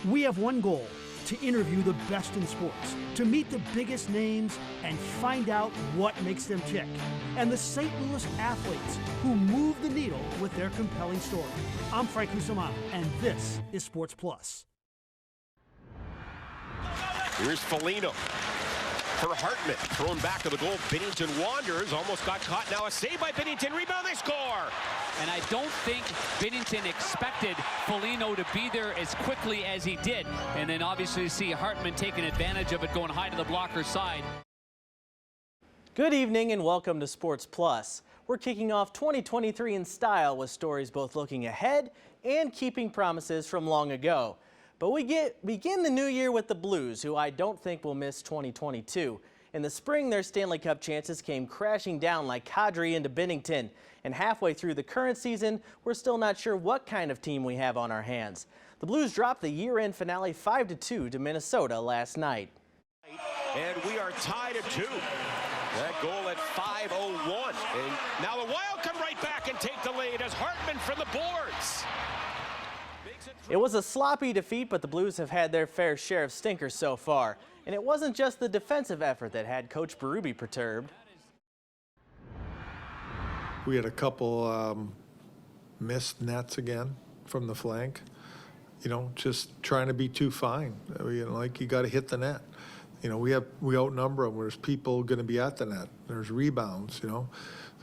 We have one goal: to interview the best in sports, to meet the biggest names and find out what makes them tick, and the St. Louis athletes who move the needle with their compelling story. I'm Frank Cusimano, and this is Sports Plus. Here's Foligno for Hartman, thrown back to the goal. Binnington wanders, almost got caught. Now a save by Binnington, rebound, they score! And I don't think Binnington expected Foligno to be there as quickly as he did. And then obviously you see Hartman taking advantage of it, going high to the blocker's side. Good evening and welcome to Sports Plus. We're kicking off 2023 in style with stories both looking ahead and keeping promises from long ago. But we begin the new year with the Blues, who I don't think will miss 2022. In the spring, their Stanley Cup chances came crashing down like Kadri into Binnington. And halfway through the current season, we're still not sure what kind of team we have on our hands. The Blues dropped the year-end finale 5-2 to Minnesota last night. And we are tied at 2. That goal at 5:01. And now the Wild come right back and take the lead as Hartman from the boards. It was a sloppy defeat, but the Blues have had their fair share of stinkers so far. And it wasn't just the defensive effort that had Coach Berube perturbed. We had a couple missed nets again from the flank. You know, just trying to be too fine. You know, like you got to hit the net. You know, we outnumber them. There's people going to be at the net. There's rebounds. You know,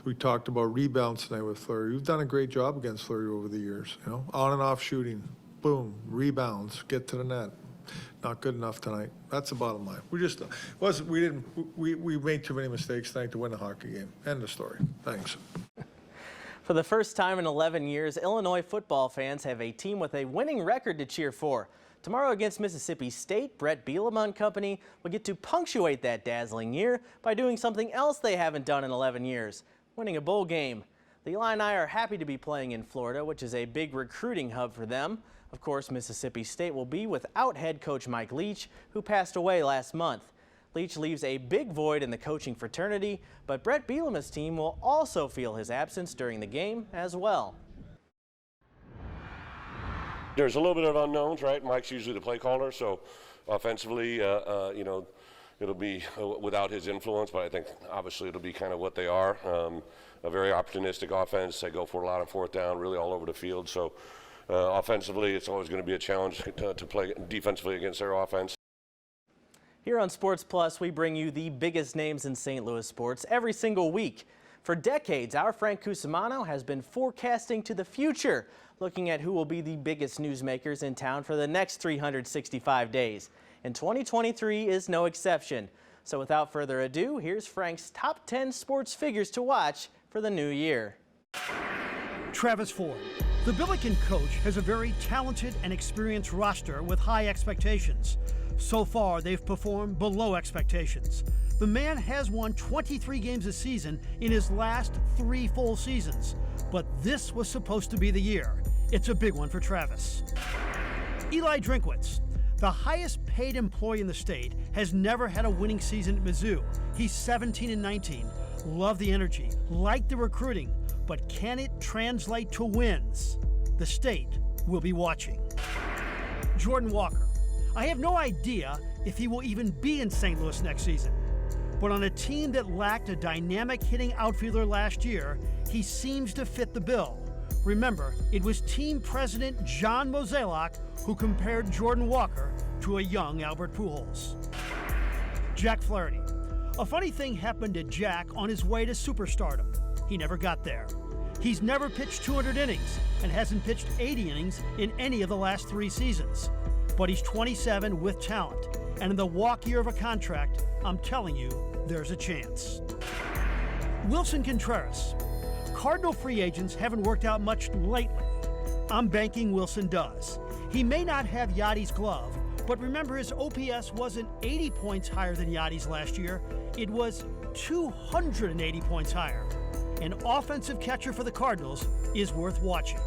we talked about rebounds tonight with Fleury. You've done a great job against Fleury over the years. You know, on and off shooting, boom, rebounds, get to the net. Not good enough tonight. That's the bottom line. We just we made too many mistakes tonight to win a hockey game. End of story. Thanks. For the first time in 11 years, Illinois football fans have a team with a winning record to cheer for. Tomorrow against Mississippi State, Brett Bielema and company will get to punctuate that dazzling year by doing something else they haven't done in 11 years, winning a bowl game. The Illini are happy to be playing in Florida, which is a big recruiting hub for them. Of course, Mississippi State will be without head coach Mike Leach, who passed away last month. Leach leaves a big void in the coaching fraternity, but Brett Bielema's team will also feel his absence during the game as well. There's a little bit of unknowns, right? Mike's usually the play caller, so offensively, you know, it'll be without his influence, but I think obviously it'll be kind of what they are. A very opportunistic offense. They go for a lot on fourth down, really all over the field. So offensively, it's always going to be a challenge to play defensively against their offense. Here on Sports Plus, we bring you the biggest names in St. Louis sports every single week. For decades, our Frank Cusimano has been forecasting to the future, looking at who will be the biggest newsmakers in town for the next 365 days. And 2023 is no exception. So without further ado, here's Frank's top 10 sports figures to watch for the new year. Travis Ford. The Billiken coach has a very talented and experienced roster with high expectations. So far, they've performed below expectations. The man has won 23 games a season in his last 3 full seasons. But this was supposed to be the year. It's a big one for Travis. Eli Drinkwitz. The highest paid employee in the state has never had a winning season at Mizzou. He's 17-19. Love the energy, like the recruiting, but can it translate to wins? The state will be watching. Jordan Walker. I have no idea if he will even be in St. Louis next season. But on a team that lacked a dynamic hitting outfielder last year, he seems to fit the bill. Remember, it was team president John Mozeliak who compared Jordan Walker to a young Albert Pujols. Jack Flaherty. A funny thing happened to Jack on his way to superstardom. He never got there. He's never pitched 200 innings and hasn't pitched 80 innings in any of the last 3 seasons. But he's 27 with talent, and in the walk year of a contract, I'm telling you, there's a chance. Wilson Contreras. Cardinal free agents haven't worked out much lately. I'm banking Wilson does. He may not have Yadi's glove, but remember his OPS wasn't 80 points higher than Yadi's last year. It was 280 points higher. An offensive catcher for the Cardinals is worth watching.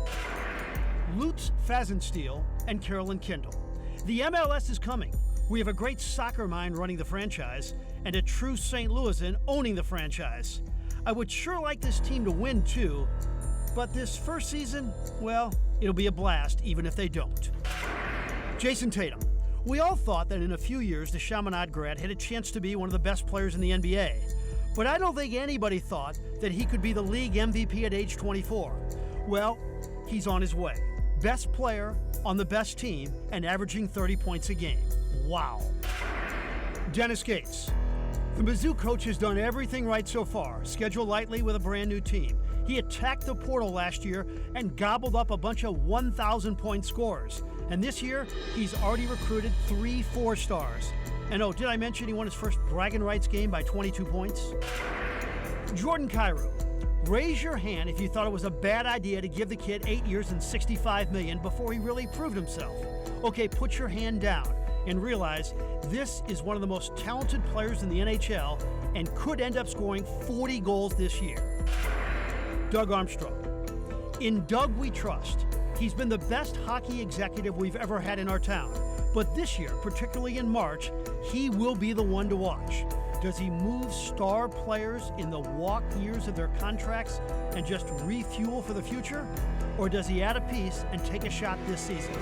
Lutz Fazenstiel and Carolyn Kindle. The MLS is coming. We have a great soccer mind running the franchise and a true St. Louisan owning the franchise. I would sure like this team to win too, but this first season, well, it'll be a blast even if they don't. Jason Tatum. We all thought that in a few years the Chaminade grad had a chance to be one of the best players in the NBA. But I don't think anybody thought that he could be the league MVP at age 24. Well, he's on his way. Best player on the best team and averaging 30 points a game. Wow. Dennis Gates. The Mizzou coach has done everything right so far, scheduled lightly with a brand new team. He attacked the portal last year and gobbled up a bunch of 1,000-point scorers. And this year, he's already recruited 3 4-stars. And oh, did I mention he won his first bragging rights game by 22 points? Jordan Cairo. Raise your hand if you thought it was a bad idea to give the kid 8 years and $65 million before he really proved himself. Okay, put your hand down and realize this is one of the most talented players in the NHL and could end up scoring 40 goals this year. Doug Armstrong. In Doug we trust. He's been the best hockey executive we've ever had in our town. But this year, particularly in March, he will be the one to watch. Does he move star players in the walk years of their contracts and just refuel for the future? Or does he add a piece and take a shot this season?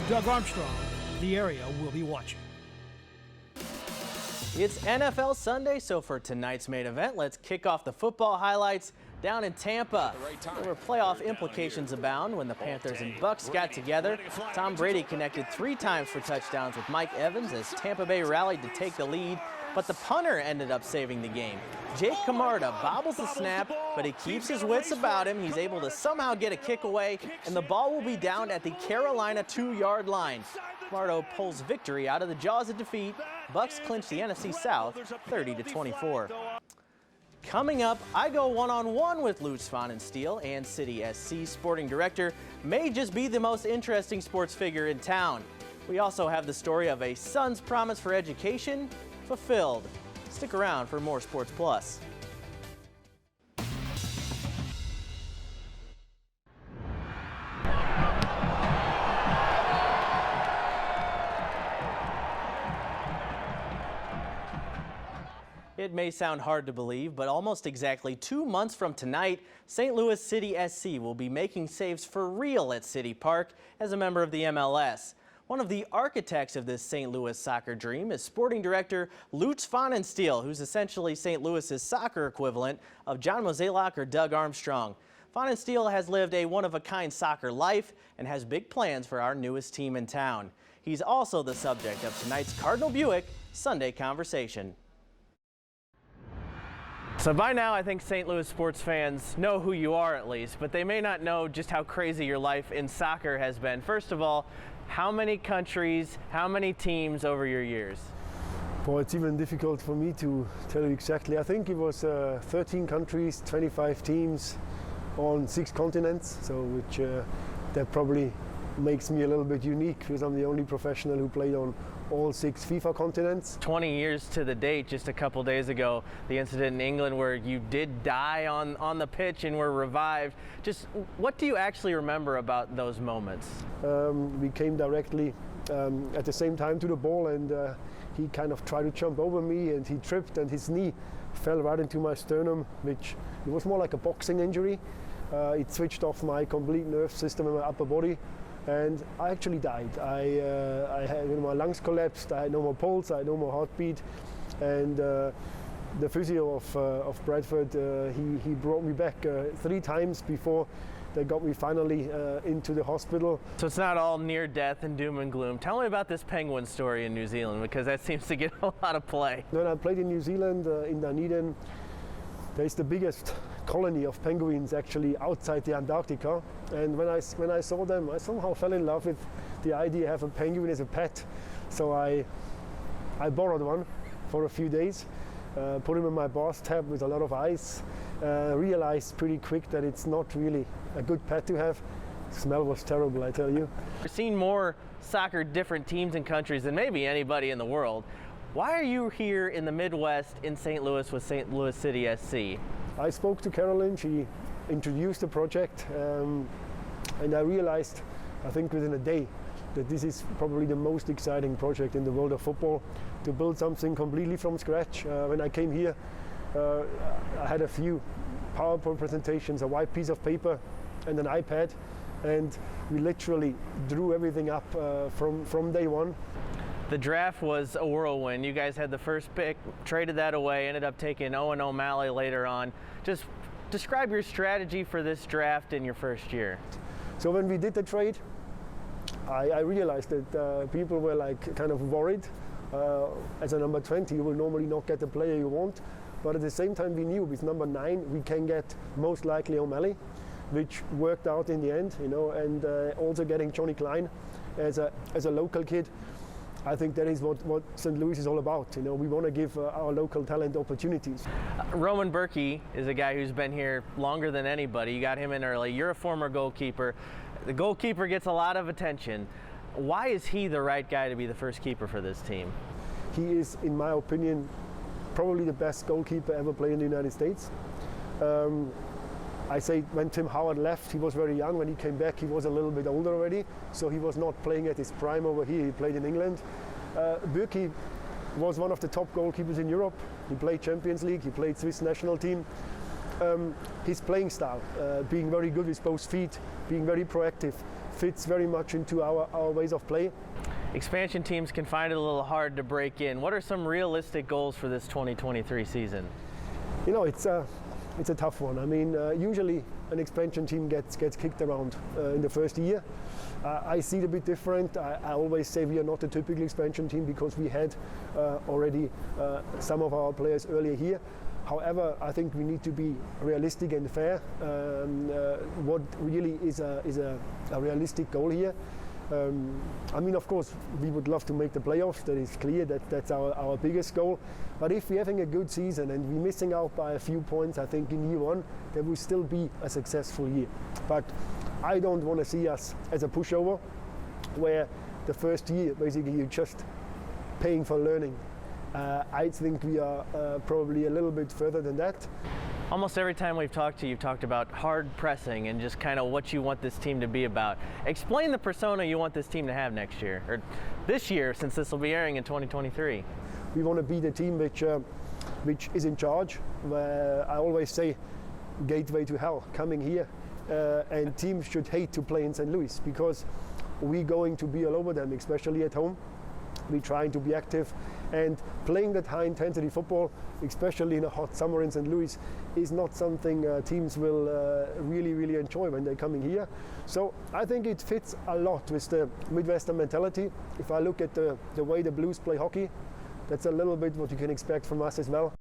Doug Armstrong, the area will be watching. It's NFL Sunday, so for tonight's main event, let's kick off the football highlights down in Tampa, where playoff implications abound when the Panthers and Bucs got together. Tom Brady connected 3 times for touchdowns with Mike Evans as Tampa Bay rallied to take the lead, but the punter ended up saving the game. Jake Camarda bobbles the snap, but he keeps his wits about him. He's able to somehow get a kick away, and the ball will be down at the Carolina 2-yard line. Camarda pulls victory out of the jaws of defeat. Bucs clinch the NFC South 30-24. Coming up, I go one-on-one with Lutz Pfannenstiel, and City SC sporting director may just be the most interesting sports figure in town. We also have the story of a son's promise for education fulfilled. Stick around for more Sports Plus. It may sound hard to believe, but almost exactly 2 months from tonight, St. Louis City SC will be making saves for real at City Park as a member of the MLS. One of the architects of this St. Louis soccer dream is sporting director Lutz Pfannenstiel, who's essentially St. Louis's soccer equivalent of John Mozeliak or Doug Armstrong. Pfannenstiel has lived a one-of-a-kind soccer life and has big plans for our newest team in town. He's also the subject of tonight's Cardinal Buick Sunday Conversation. So by now, I think St. Louis sports fans know who you are at least, but they may not know just how crazy your life in soccer has been. First of all, how many countries, how many teams over your years? Well, it's even difficult for me to tell you exactly. I think it was 13 countries, 25 teams on 6 continents, so which that probably makes me a little bit unique because I'm the only professional who played on all 6 FIFA continents. 20 years to the date, just a couple days ago, the incident in England where you did die on the pitch and were revived. Just what do you actually remember about those moments? We came directly at the same time to the ball, and he kind of tried to jump over me, and he tripped and his knee fell right into my sternum, which it was more like a boxing injury. It switched off my complete nerve system in my upper body. And I actually died. I had my lungs collapsed. I had no more pulse. I had no more heartbeat. And the physio of Bradford, he brought me back 3 times before they got me finally into the hospital. So it's not all near death and doom and gloom. Tell me about this penguin story in New Zealand, because that seems to get a lot of play. When I played in New Zealand, in Dunedin, there's the biggest colony of penguins actually outside the Antarctica, and when I saw them, I somehow fell in love with the idea of having a penguin as a pet. So I borrowed one for a few days, put him in my bathtub with a lot of ice, realized pretty quick that it's not really a good pet to have. The smell was terrible, I tell you. You've seen more soccer, different teams and countries than maybe anybody in the world. Why are you here in the Midwest in St. Louis with St. Louis City SC? I spoke to Carolyn. She introduced the project, and I realized, I think within a day, that this is probably the most exciting project in the world of football, to build something completely from scratch. When I came here, I had a few PowerPoint presentations, a white piece of paper and an iPad, and we literally drew everything up from day one. The draft was a whirlwind. You guys had the first pick, traded that away, ended up taking Owen O'Malley later on. Just describe your strategy for this draft in your first year. So when we did the trade, I realized that people were like kind of worried. As a number 20, you will normally not get the player you want. But at the same time, we knew with number 9, we can get most likely O'Malley, which worked out in the end, you know, and also getting Johnny Klein as a local kid. I think that is what St. Louis is all about. You know, we want to give our local talent opportunities. Roman Berkey is a guy who's been here longer than anybody. You got him in early. You're a former goalkeeper. The goalkeeper gets a lot of attention. Why is he the right guy to be the first keeper for this team? He is, in my opinion, probably the best goalkeeper ever played in the United States. I say when Tim Howard left, he was very young. When he came back, he was a little bit older already, so he was not playing at his prime over here. He played in England. Berkey was one of the top goalkeepers in Europe. He played Champions League, he played Swiss national team. His playing style, being very good with both feet, being very proactive, fits very much into our ways of play. Expansion teams can find it a little hard to break in. What are some realistic goals for this 2023 season? You know, it's a tough one. I mean, usually an expansion team gets kicked around in the first year. I see it a bit different. I always say we are not a typical expansion team because we had already some of our players earlier here. However, I think we need to be realistic and fair. What really is a realistic goal here? I mean, of course, we would love to make the playoffs. That is clear. That's our biggest goal. But if we're having a good season and we're missing out by a few points, I think in year one, there will still be a successful year. But I don't want to see us as a pushover, where the first year, basically, you're just paying for learning. I think we are probably a little bit further than that. Almost every time we've talked to you, you've talked about hard pressing and just kind of what you want this team to be about. Explain the persona you want this team to have next year, or this year, since this will be airing in 2023. We want to be the team which is in charge. I always say, gateway to hell, coming here. And teams should hate to play in St. Louis because we're going to be all over them, especially at home. We're trying to be active, and playing that high intensity football, especially in a hot summer in St. Louis, is not something teams will really enjoy when they're coming here. So I think it fits a lot with the Midwestern mentality. If I look at the way the Blues play hockey, that's a little bit what you can expect from us as well.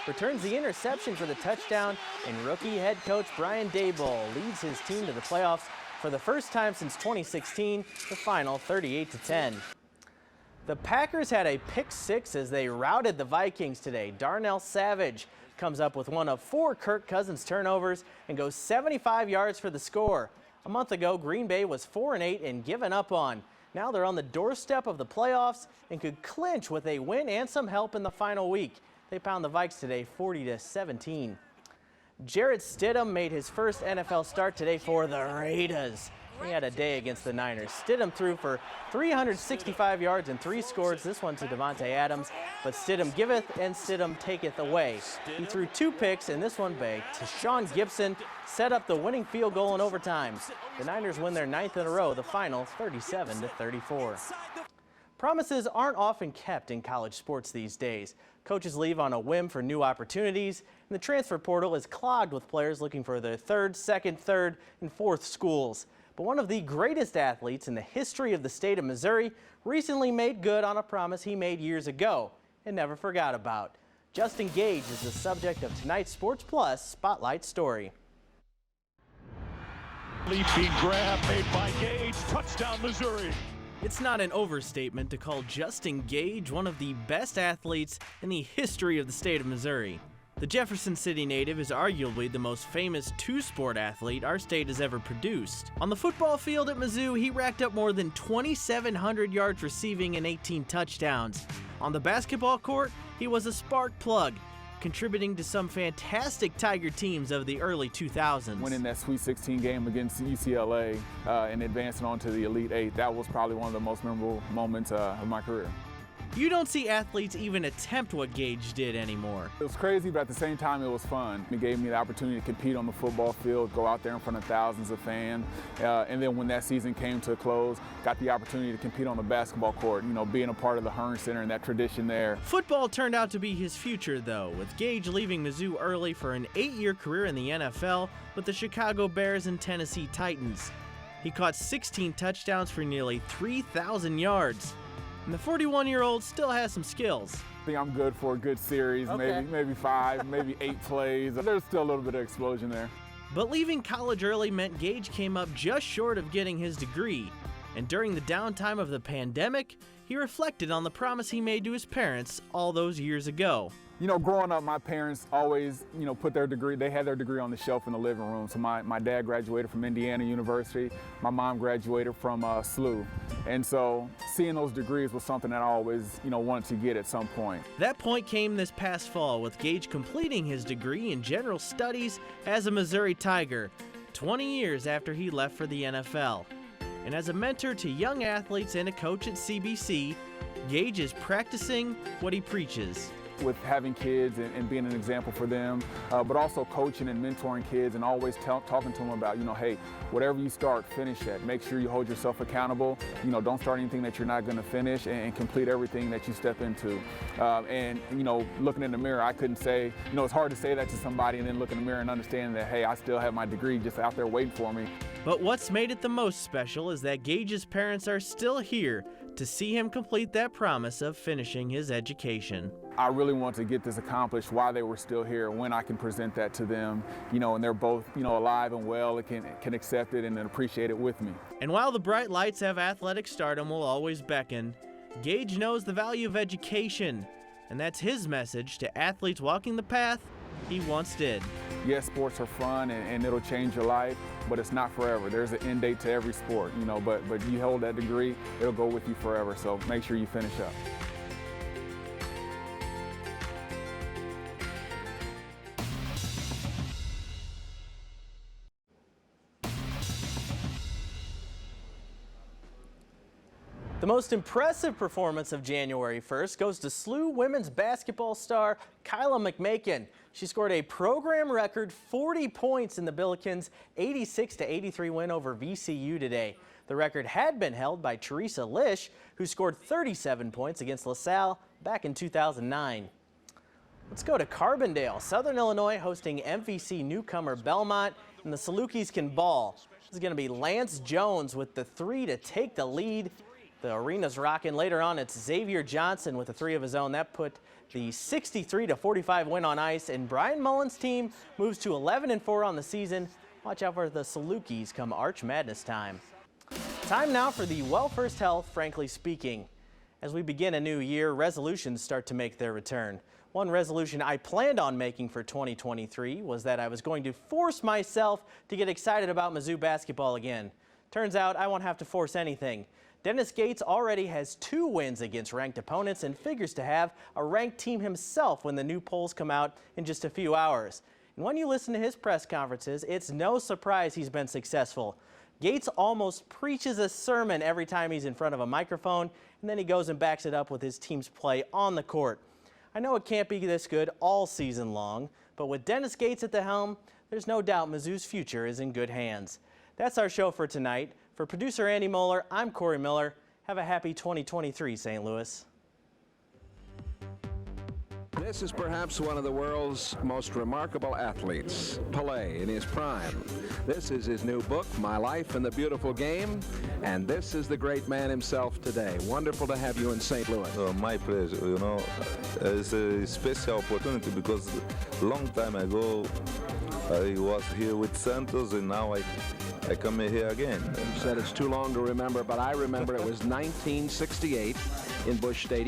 Returns the interception for the touchdown, and rookie head coach Brian Daboll leads his team to the playoffs for the first time since 2016, the final 38-10. The Packers had a pick six as they routed the Vikings today. Darnell Savage comes up with one of 4 Kirk Cousins turnovers and goes 75 yards for the score. A month ago, Green Bay was 4-8 and given up on. Now they're on the doorstep of the playoffs and could clinch with a win and some help in the final week. They pound the Vikes today 40-17. Jarrett Stidham made his first NFL start today for the Raiders. He had a day against the Niners. Stidham threw for 365 yards and 3 scores. This one to Devontae Adams, but Stidham giveth and Stidham taketh away. He threw 2 picks, and this one by Tashawn Gibson set up the winning field goal in overtime. The Niners win their 9th in a row, the final 37-34. Promises aren't often kept in college sports these days. Coaches leave on a whim for new opportunities, and the transfer portal is clogged with players looking for their second, third, and fourth schools. But one of the greatest athletes in the history of the state of Missouri recently made good on a promise he made years ago and never forgot about. Justin Gage is the subject of tonight's Sports Plus Spotlight story. Leaping grab made by Gage, touchdown Missouri. It's not an overstatement to call Justin Gage one of the best athletes in the history of the state of Missouri. The Jefferson City native is arguably the most famous two-sport athlete our state has ever produced. On the football field at Mizzou, he racked up more than 2,700 yards receiving and 18 touchdowns. On the basketball court, he was a spark plug, contributing to some fantastic Tiger teams of the early 2000s. Winning that Sweet 16 game against UCLA and advancing on to the Elite Eight, that was probably one of the most memorable moments of my career. You don't see athletes even attempt what Gage did anymore. It was crazy, but at the same time, it was fun. It gave me the opportunity to compete on the football field, go out there in front of thousands of fans, and then when that season came to a close, got the opportunity to compete on the basketball court, you know, being a part of the Hearn Center and that tradition there. Football turned out to be his future, though, with Gage leaving Mizzou early for an 8-year career in the NFL with the Chicago Bears and Tennessee Titans. He caught 16 touchdowns for nearly 3,000 yards. And the 41-year-old still has some skills. I think I'm good for a good series, maybe 5, maybe 8 plays. There's still a little bit of explosion there. But leaving college early meant Gage came up just short of getting his degree. And during the downtime of the pandemic, he reflected on the promise he made to his parents all those years ago. You know, growing up, my parents always, you know, put their degree, they had their degree on the shelf in the living room. So my dad graduated from Indiana University. My mom graduated from SLU. And so seeing those degrees was something that I always, you know, wanted to get at some point. That point came this past fall with Gage completing his degree in general studies as a Missouri Tiger, 20 years after he left for the NFL. And as a mentor to young athletes and a coach at CBC, Gage is practicing what he preaches. With having kids and being an example for them, but also coaching and mentoring kids and always talking to them about, you know, hey, whatever you start, finish it. Make sure you hold yourself accountable. You know, don't start anything that you're not going to finish and complete everything that you step into. And, you know, looking in the mirror, I couldn't say, you know, it's hard to say that to somebody and then look in the mirror and understand that, hey, I still have my degree just out there waiting for me. But what's made it the most special is that Gage's parents are still here to see him complete that promise of finishing his education. I really want to get this accomplished while they were still here, when I can present that to them, you know, and they're both, you know, alive and well and can accept it and appreciate it with me. And while the bright lights of athletic stardom will always beckon, Gage knows the value of education, and that's his message to athletes walking the path he once did. Yes, sports are fun and it'll change your life, but it's not forever. There's an end date to every sport, you know, but you hold that degree, it'll go with you forever, so make sure you finish up. The most impressive performance of January 1st goes to SLU women's basketball star Kyla McMakin. She scored a program record 40 points in the Billikens' 86-83 win over VCU today. The record had been held by Teresa Lish, who scored 37 points against LaSalle back in 2009. Let's go to Carbondale. Southern Illinois hosting MVC newcomer Belmont, and the Salukis can ball. This is going to be Lance Jones with the 3 to take the lead. The arena's rocking. Later on, it's Xavier Johnson with a 3 of his own. That put the 63-45 win on ice, and Brian Mullen's team moves to 11-4 on the season. Watch out for the Salukis come Arch Madness time. Time now for the Well First Health, Frankly Speaking. As we begin a new year, resolutions start to make their return. One resolution I planned on making for 2023 was that I was going to force myself to get excited about Mizzou basketball again. Turns out I won't have to force anything. Dennis Gates already has 2 wins against ranked opponents and figures to have a ranked team himself when the new polls come out in just a few hours. And when you listen to his press conferences, it's no surprise he's been successful. Gates almost preaches a sermon every time he's in front of a microphone, and then he goes and backs it up with his team's play on the court. I know it can't be this good all season long, but with Dennis Gates at the helm, there's no doubt Mizzou's future is in good hands. That's our show for tonight. For producer Andy Moeller, I'm Corey Miller. Have a happy 2023, St. Louis. This is perhaps one of the world's most remarkable athletes, Pelé in his prime. This is his new book, My Life in the Beautiful Game, and this is the great man himself today. Wonderful to have you in St. Louis. My pleasure. You know, it's a special opportunity because a long time ago I was here with Santos, and now I come here again. You said it's too long to remember, but I remember it was 1968 in Busch Stadium.